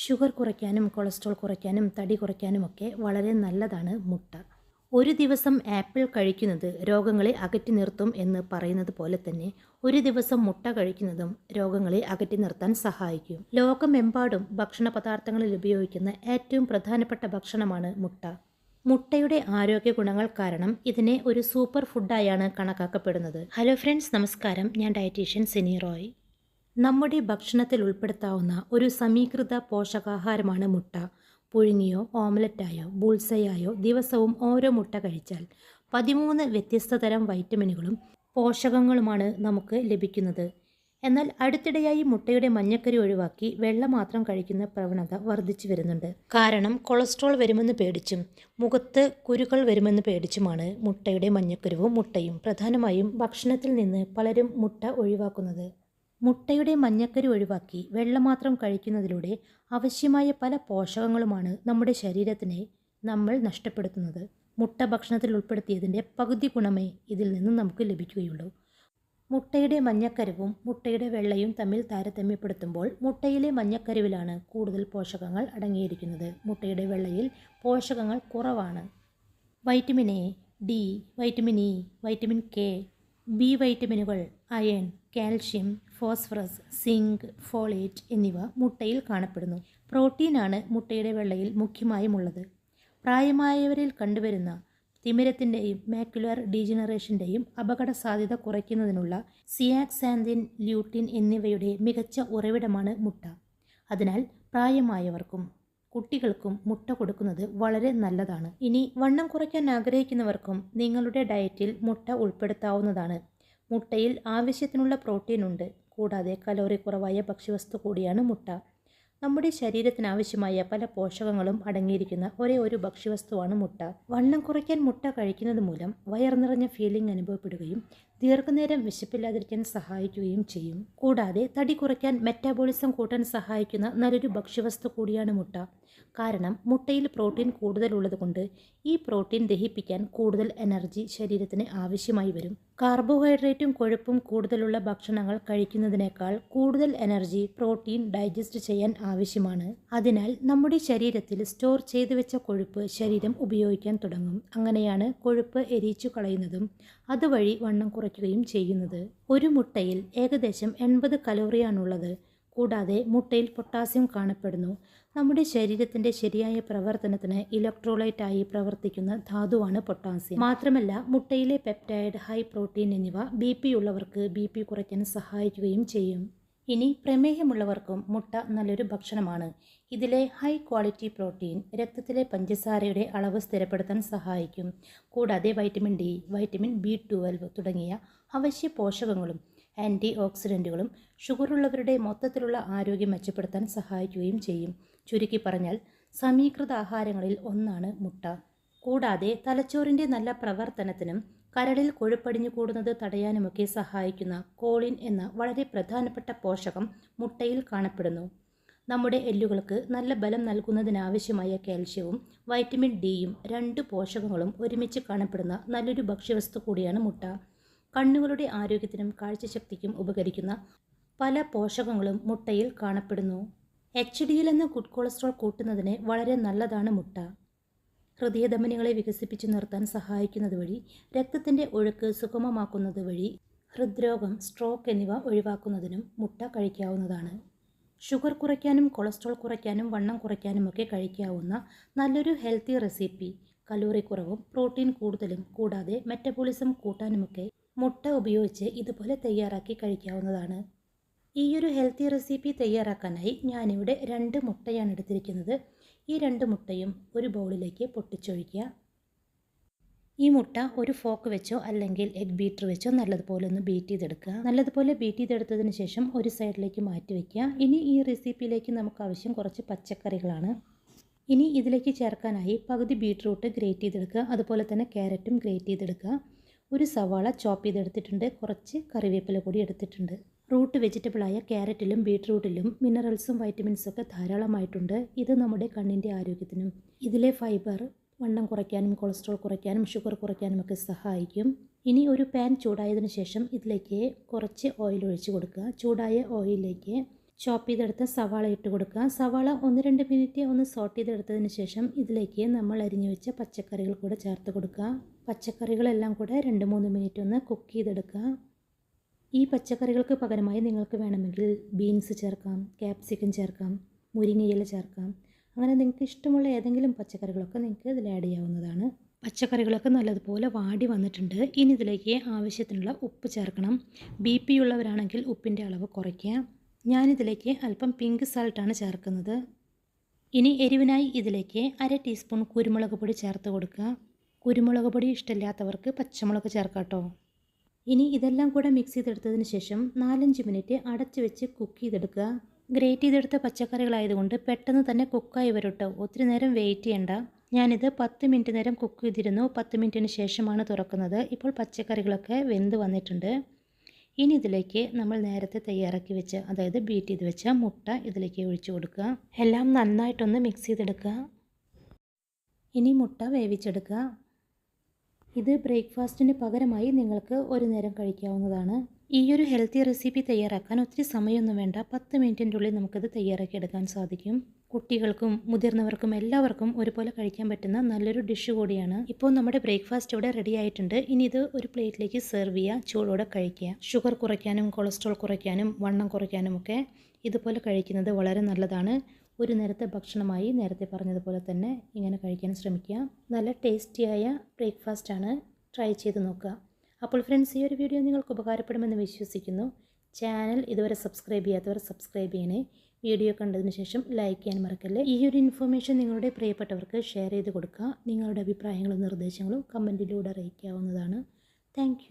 Sugar കുറയ്ക്കാനും cholesterol കുറയ്ക്കാനും തടി കുറയ്ക്കാനുമൊക്കെ വളരെ നല്ലതാണ് മുട്ട. ഒരു ദിവസം ആപ്പിൾ കഴിക്കുന്നത് രോഗങ്ങളെ അകറ്റി നിർത്തും എന്ന് പറയുന്നത് പോലെ തന്നെ ഒരു ദിവസം മുട്ട കഴിക്കുന്നതും രോഗങ്ങളെ അകറ്റി നിർത്താൻ സഹായിക്കും. ലോകമെമ്പാടും ഭക്ഷണ പദാർത്ഥങ്ങളിൽ ഉപയോഗിക്കുന്ന ഏറ്റവും പ്രധാനപ്പെട്ട ഭക്ഷണമാണ് മുട്ട. മുട്ടയുടെ ആരോഗ്യ ഗുണങ്ങൾ കാരണം ഇതിനെ ഒരു സൂപ്പർ ഫുഡായാണ് കണക്കാക്കപ്പെടുന്നത്. ഹലോ ഫ്രണ്ട്സ്, നമസ്കാരം. ഞാൻ ഡയറ്റീഷ്യൻ സിനി റോയ്. നമ്മുടെ ഭക്ഷണത്തിൽ ഉൾപ്പെടുത്താവുന്ന ഒരു സമീകൃത പോഷകാഹാരമാണ് മുട്ട. പുഴുങ്ങിയോ ഓംലറ്റായോ ബുൾസയായോ ദിവസവും ഓരോ മുട്ട കഴിച്ചാൽ 13 വ്യത്യസ്ത തരം വൈറ്റമിനുകളും പോഷകങ്ങളുമാണ് നമുക്ക് ലഭിക്കുന്നത്. എന്നാൽ അടുത്തിടെയായി മുട്ടയുടെ മഞ്ഞക്കരി ഒഴിവാക്കി വെള്ള മാത്രം കഴിക്കുന്ന പ്രവണത വർദ്ധിച്ചു വരുന്നുണ്ട്. കാരണം കൊളസ്ട്രോൾ വരുമെന്ന് പേടിച്ചും മുഖത്ത് കുരുക്കൾ വരുമെന്ന് പേടിച്ചുമാണ് മുട്ടയുടെ മഞ്ഞക്കരുവും മുട്ടയും പ്രധാനമായും ഭക്ഷണത്തിൽ നിന്ന് പലരും മുട്ട ഒഴിവാക്കുന്നത്. മുട്ടയുടെ മഞ്ഞക്കരി ഒഴിവാക്കി വെള്ള മാത്രം കഴിക്കുന്നതിലൂടെ ആവശ്യമായ പല പോഷകങ്ങളുമാണ് നമ്മുടെ ശരീരത്തിനെ നമ്മൾ നഷ്ടപ്പെടുത്തുന്നത്. മുട്ട ഭക്ഷണത്തിൽ ഉൾപ്പെടുത്തിയതിൻ്റെ പകുതി ഗുണമേ ഇതിൽ നിന്നും നമുക്ക് ലഭിക്കുകയുള്ളൂ. മുട്ടയുടെ മഞ്ഞക്കരുവും മുട്ടയുടെ വെള്ളയും തമ്മിൽ താരതമ്യപ്പെടുത്തുമ്പോൾ മുട്ടയിലെ മഞ്ഞക്കരുവിലാണ് കൂടുതൽ പോഷകങ്ങൾ അടങ്ങിയിരിക്കുന്നത്. മുട്ടയുടെ വെള്ളയിൽ പോഷകങ്ങൾ കുറവാണ്. Vitamin A, D, vitamin E, vitamin K, B വൈറ്റമിനുകൾ, iron, calcium, phosphorus, zinc, folate എന്നിവ മുട്ടയിൽ കാണപ്പെടുന്നു. പ്രോട്ടീനാണ് മുട്ടയുടെ വെള്ളയിൽ മുഖ്യമായും ഉള്ളത്. പ്രായമായവരിൽ കണ്ടുവരുന്ന തിമിരത്തിൻ്റെയും മാക്യുലർ ഡീജനറേഷൻ്റെയും അപകട സാധ്യത കുറയ്ക്കുന്നതിനുള്ള സിയാക്സാന്തിൻ, ല്യൂട്ടിൻ എന്നിവയുടെ മികച്ച ഉറവിടമാണ് മുട്ട. അതിനാൽ പ്രായമായവർക്കും കുട്ടികൾക്കും മുട്ട കൊടുക്കുന്നത് വളരെ നല്ലതാണ്. ഇനി വണ്ണം കുറയ്ക്കാൻ ആഗ്രഹിക്കുന്നവർക്കും നിങ്ങളുടെ ഡയറ്റിൽ മുട്ട ഉൾപ്പെടുത്താവുന്നതാണ്. മുട്ടയിൽ ആവശ്യത്തിനുള്ള പ്രോട്ടീൻ ഉണ്ട്. കൂടാതെ കലോറി കുറവായ ഭക്ഷ്യവസ്തു കൂടിയാണ് മുട്ട. നമ്മുടെ ശരീരത്തിന് ആവശ്യമായ പല പോഷകങ്ങളും അടങ്ങിയിരിക്കുന്ന ഒരേ ഒരു ഭക്ഷ്യവസ്തുവാണ് മുട്ട. വണ്ണം കുറയ്ക്കാൻ മുട്ട കഴിക്കുന്നത് മൂലം വയർ നിറഞ്ഞ ഫീലിംഗ് അനുഭവപ്പെടുകയും ദീർഘനേരം വിശപ്പില്ലാതിരിക്കാൻ സഹായിക്കുകയും ചെയ്യും. കൂടാതെ തടി കുറയ്ക്കാൻ മെറ്റാബോളിസം കൂട്ടാൻ സഹായിക്കുന്ന നല്ലൊരു ഭക്ഷ്യവസ്തു കൂടിയാണ് മുട്ട. കാരണം മുട്ടയിൽ പ്രോട്ടീൻ കൂടുതലുള്ളത് കൊണ്ട് ഈ പ്രോട്ടീൻ ദഹിപ്പിക്കാൻ കൂടുതൽ എനർജി ശരീരത്തിന് ആവശ്യമായി വരും. കാർബോഹൈഡ്രേറ്റും കൊഴുപ്പും കൂടുതലുള്ള ഭക്ഷണങ്ങൾ കഴിക്കുന്നതിനേക്കാൾ കൂടുതൽ എനർജി പ്രോട്ടീൻ ഡൈജസ്റ്റ് ചെയ്യാൻ ആവശ്യമാണ്. അതിനാൽ നമ്മുടെ ശരീരത്തിൽ സ്റ്റോർ ചെയ്തു വെച്ച കൊഴുപ്പ് ശരീരം ഉപയോഗിക്കാൻ തുടങ്ങും. അങ്ങനെയാണ് കൊഴുപ്പ് എരിച്ചു കളയുന്നതും അതുവഴി വണ്ണം കുറയ്ക്കുകയും ചെയ്യുന്നത്. ഒരു മുട്ടയിൽ ഏകദേശം 80 കലോറിയാണുള്ളത്. കൂടാതെ മുട്ടയിൽ പൊട്ടാസ്യം കാണപ്പെടുന്നു. നമ്മുടെ ശരീരത്തിൻ്റെ ശരിയായ പ്രവർത്തനത്തിന് ഇലക്ട്രോലൈറ്റ് ആയി പ്രവർത്തിക്കുന്ന ധാതുവാണ് പൊട്ടാസ്യം. മാത്രമല്ല മുട്ടയിലെ പെപ്റ്റൈഡ്, ഹൈ പ്രോട്ടീൻ എന്നിവ BP ഉള്ളവർക്ക് BP കുറയ്ക്കാൻ സഹായിക്കുകയും ചെയ്യും. ഇനി പ്രമേഹമുള്ളവർക്കും മുട്ട നല്ലൊരു ഭക്ഷണമാണ്. ഇതിലെ ഹൈ ക്വാളിറ്റി പ്രോട്ടീൻ രക്തത്തിലെ പഞ്ചസാരയുടെ അളവ് സ്ഥിരപ്പെടുത്താൻ സഹായിക്കും. കൂടാതെ വൈറ്റമിൻ ഡി, വൈറ്റമിൻ B12 തുടങ്ങിയ അവശ്യ പോഷകങ്ങളും ആൻറ്റി ഓക്സിഡൻറ്റുകളും ഷുഗറുള്ളവരുടെ മൊത്തത്തിലുള്ള ആരോഗ്യം മെച്ചപ്പെടുത്താൻ സഹായിക്കുകയും ചെയ്യും. ചുരുക്കി പറഞ്ഞാൽ സമീകൃത ആഹാരങ്ങളിൽ ഒന്നാണ് മുട്ട. കൂടാതെ തലച്ചോറിൻ്റെ നല്ല പ്രവർത്തനത്തിനും കരളിൽ കൊഴുപ്പടിഞ്ഞു കൂടുന്നത് തടയാനുമൊക്കെ സഹായിക്കുന്ന കോളിൻ എന്ന വളരെ പ്രധാനപ്പെട്ട പോഷകം മുട്ടയിൽ കാണപ്പെടുന്നു. നമ്മുടെ എല്ലുകൾക്ക് നല്ല ബലം നൽകുന്നതിനാവശ്യമായ കാൽഷ്യവും വൈറ്റമിൻ ഡിയും 2 പോഷകങ്ങളും ഒരുമിച്ച് കാണപ്പെടുന്ന നല്ലൊരു ഭക്ഷ്യവസ്തു കൂടിയാണ് മുട്ട. കണ്ണുകളുടെ ആരോഗ്യത്തിനും കാഴ്ചശക്തിക്കും ഉപകരിക്കുന്ന പല പോഷകങ്ങളും മുട്ടയിൽ കാണപ്പെടുന്നു. HDL എന്ന ഗുഡ് കൊളസ്ട്രോൾ കൂട്ടുന്നതിന് വളരെ നല്ലതാണ് മുട്ട. ഹൃദയധമനികളെ വികസിപ്പിച്ചു നിർത്താൻ സഹായിക്കുന്നത് വഴി രക്തത്തിൻ്റെ ഒഴുക്ക് സുഗമമാക്കുന്നത് വഴി ഹൃദ്രോഗം, സ്ട്രോക്ക് എന്നിവ ഒഴിവാക്കുന്നതിനും മുട്ട കഴിക്കാവുന്നതാണ്. ഷുഗർ കുറയ്ക്കാനും കൊളസ്ട്രോൾ കുറയ്ക്കാനും വണ്ണം കുറയ്ക്കാനുമൊക്കെ കഴിക്കാവുന്ന നല്ലൊരു ഹെൽത്തി റെസിപ്പി. കലോറി കുറവും പ്രോട്ടീൻ കൂടുതലും കൂടാതെ മെറ്റബോളിസം കൂട്ടാനുമൊക്കെ മുട്ട ഉപയോഗിച്ച് ഇതുപോലെ തയ്യാറാക്കി കഴിക്കാവുന്നതാണ്. ഈയൊരു ഹെൽത്തി റെസിപ്പി തയ്യാറാക്കാനായി ഞാനിവിടെ 2 മുട്ടയാണ് എടുത്തിരിക്കുന്നത്. ഈ 2 മുട്ടയും ഒരു ബൗളിലേക്ക് പൊട്ടിച്ചൊഴിക്കുക. ഈ മുട്ട ഒരു ഫോക്ക് വെച്ചോ അല്ലെങ്കിൽ എഗ് ബീറ്റർ വെച്ചോ നല്ലതുപോലെ ഒന്ന് ബീറ്റ് ചെയ്തെടുക്കുക. നല്ലതുപോലെ ബീറ്റ് ചെയ്തെടുത്തതിന് ശേഷം ഒരു സൈഡിലേക്ക് മാറ്റി വയ്ക്കുക. ഇനി ഈ റെസിപ്പിയിലേക്ക് നമുക്ക് ആവശ്യം കുറച്ച് പച്ചക്കറികളാണ്. ഇനി ഇതിലേക്ക് ചേർക്കാനായി പകുതി ബീട്രൂട്ട് ഗ്രേറ്റ് ചെയ്തെടുക്കുക. അതുപോലെ തന്നെ ക്യാരറ്റും ഗ്രേറ്റ് ചെയ്തെടുക്കുക. ഒരു സവാള ചോപ്പ് ചെയ്തെടുത്തിട്ടുണ്ട്. കുറച്ച് കറിവേപ്പില കൂടി എടുത്തിട്ടുണ്ട്. റൂട്ട് വെജിറ്റബിളായ ക്യാരറ്റിലും ബീട്രൂട്ടിലും മിനറൽസും വൈറ്റമിൻസും ഒക്കെ ധാരാളമായിട്ടുണ്ട്. ഇത് നമ്മുടെ കണ്ണിൻ്റെ ആരോഗ്യത്തിനും ഇതിലെ ഫൈബർ വണ്ണം കുറയ്ക്കാനും കൊളസ്ട്രോൾ കുറയ്ക്കാനും ഷുഗർ കുറയ്ക്കാനും ഒക്കെ സഹായിക്കും. ഇനി ഒരു പാൻ ചൂടായതിനു ശേഷം ഇതിലേക്ക് കുറച്ച് ഓയിൽ ഒഴിച്ച് കൊടുക്കുക. ചൂടായ ഓയിലിലേക്ക് ചോപ്പ് ചെയ്തെടുത്ത സവാള ഇട്ട് കൊടുക്കുക. സവാള 1-2 മിനിറ്റ് ഒന്ന് സോട്ട് ചെയ്തെടുത്തതിന് ശേഷം ഇതിലേക്ക് നമ്മൾ അരിഞ്ഞു വെച്ച പച്ചക്കറികൾ കൂടെ ചേർത്ത് കൊടുക്കുക. പച്ചക്കറികളെല്ലാം കൂടെ 2-3 മിനിറ്റ് ഒന്ന് കുക്ക് ചെയ്തെടുക്കുക. ഈ പച്ചക്കറികൾക്ക് പകരമായി നിങ്ങൾക്ക് വേണമെങ്കിൽ ബീൻസ് ചേർക്കാം, ക്യാപ്സിക്കം ചേർക്കാം, മുരിങ്ങയില ചേർക്കാം. അങ്ങനെ നിങ്ങൾക്ക് ഇഷ്ടമുള്ള ഏതെങ്കിലും പച്ചക്കറികളൊക്കെ നിങ്ങൾക്ക് ഇതിൽ ആഡ് ചെയ്യാവുന്നതാണ്. പച്ചക്കറികളൊക്കെ നല്ലതുപോലെ വാടി വന്നിട്ടുണ്ട്. ഇനി ഇതിലേക്ക് ആവശ്യത്തിനുള്ള ഉപ്പ് ചേർക്കണം. BP ഉള്ളവരാണെങ്കിൽ ഉപ്പിൻ്റെ അളവ് കുറയ്ക്കുക. ഞാനിതിലേക്ക് അല്പം പിങ്ക് സാൾട്ടാണ് ചേർക്കുന്നത്. ഇനി എരിവിനായി ഇതിലേക്ക് 1/2 ടീസ്പൂൺ കുരുമുളക് പൊടി ചേർത്ത് കൊടുക്കുക. കുരുമുളക് പൊടി ഇഷ്ടമില്ലാത്തവർക്ക് പച്ചമുളക് ചേർക്കാം കേട്ടോ. ഇനി ഇതെല്ലാം കൂടെ മിക്സ് ചെയ്തെടുത്തതിന് ശേഷം 4-5 മിനിറ്റ് അടച്ച് വെച്ച് കുക്ക് ചെയ്തെടുക്കുക. ഗ്രേറ്റ് ചെയ്തെടുത്ത പച്ചക്കറികളായതുകൊണ്ട് പെട്ടെന്ന് തന്നെ കുക്കായി വരും കേട്ടോ. ഒത്തിരി നേരം വെയിറ്റ് ചെയ്യണ്ട. ഞാനിത് 10 മിനിറ്റ് നേരം കുക്ക് ചെയ്തിരുന്നു. 10 മിനിറ്റിന് ശേഷമാണ് തുറക്കുന്നത്. ഇപ്പോൾ പച്ചക്കറികളൊക്കെ വെന്ത് വന്നിട്ടുണ്ട്. ഇനി ഇതിലേക്ക് നമ്മൾ നേരത്തെ തയ്യാറാക്കി വെച്ച, അതായത് ബീറ്റ് ചെയ്ത് വെച്ച മുട്ട ഇതിലേക്ക് ഒഴിച്ചു കൊടുക്കുക. എല്ലാം നന്നായിട്ടൊന്ന് മിക്സ് ചെയ്തെടുക്കുക. ഇനി മുട്ട വേവിച്ചെടുക്കുക. ഇത് ബ്രേക്ക്ഫാസ്റ്റിന് പകരമായി നിങ്ങൾക്ക് ഒരു നേരം കഴിക്കാവുന്നതാണ്. ഈ ഒരു ഹെൽത്തി റെസിപ്പി തയ്യാറാക്കാൻ ഒത്തിരി സമയമൊന്നും വേണ്ട. 10 മിനിറ്റിൻ്റെ ഉള്ളിൽ നമുക്കത് തയ്യാറാക്കി എടുക്കാൻ സാധിക്കും. കുട്ടികൾക്കും മുതിർന്നവർക്കും എല്ലാവർക്കും ഒരുപോലെ കഴിക്കാൻ പറ്റുന്ന നല്ലൊരു ഡിഷ് കൂടിയാണ്. ഇപ്പോൾ നമ്മുടെ ബ്രേക്ക്ഫാസ്റ്റ് ഇവിടെ റെഡി ആയിട്ടുണ്ട്. ഇനി ഇത് ഒരു പ്ലേറ്റിലേക്ക് സെർവ് ചെയ്യുക, ചൂടോടെ കഴിക്കുക. ഷുഗർ കുറയ്ക്കാനും കൊളസ്ട്രോൾ കുറയ്ക്കാനും വണ്ണം കുറയ്ക്കാനും ഒക്കെ ഇതുപോലെ കഴിക്കുന്നത് വളരെ നല്ലതാണ്. ഒരു നേരത്തെ ഭക്ഷണമായി നേരത്തെ പറഞ്ഞതുപോലെ തന്നെ ഇങ്ങനെ കഴിക്കാൻ ശ്രമിക്കുക. നല്ല ടേസ്റ്റിയായ ബ്രേക്ക്ഫാസ്റ്റാണ്. ട്രൈ ചെയ്ത് നോക്കുക. അപ്പോൾ ഫ്രണ്ട്സ്, ഈ ഒരു വീഡിയോ നിങ്ങൾക്ക് ഉപകാരപ്പെടുമെന്ന് വിശ്വസിക്കുന്നു. ചാനൽ ഇതുവരെ സബ്സ്ക്രൈബ് ചെയ്യാത്തവർ സബ്സ്ക്രൈബ് ചെയ്യണേ. വീഡിയോ കണ്ടതിന് ശേഷം ലൈക്ക് ചെയ്യാൻ മറക്കല്ലേ. ഈ ഒരു ഇൻഫർമേഷൻ നിങ്ങളുടെ പ്രിയപ്പെട്ടവർക്ക് ഷെയർ ചെയ്ത് കൊടുക്കുക. നിങ്ങളുടെ അഭിപ്രായങ്ങളും നിർദ്ദേശങ്ങളും കമൻറ്റിലൂടെ അറിയിക്കാവുന്നതാണ്. താങ്ക്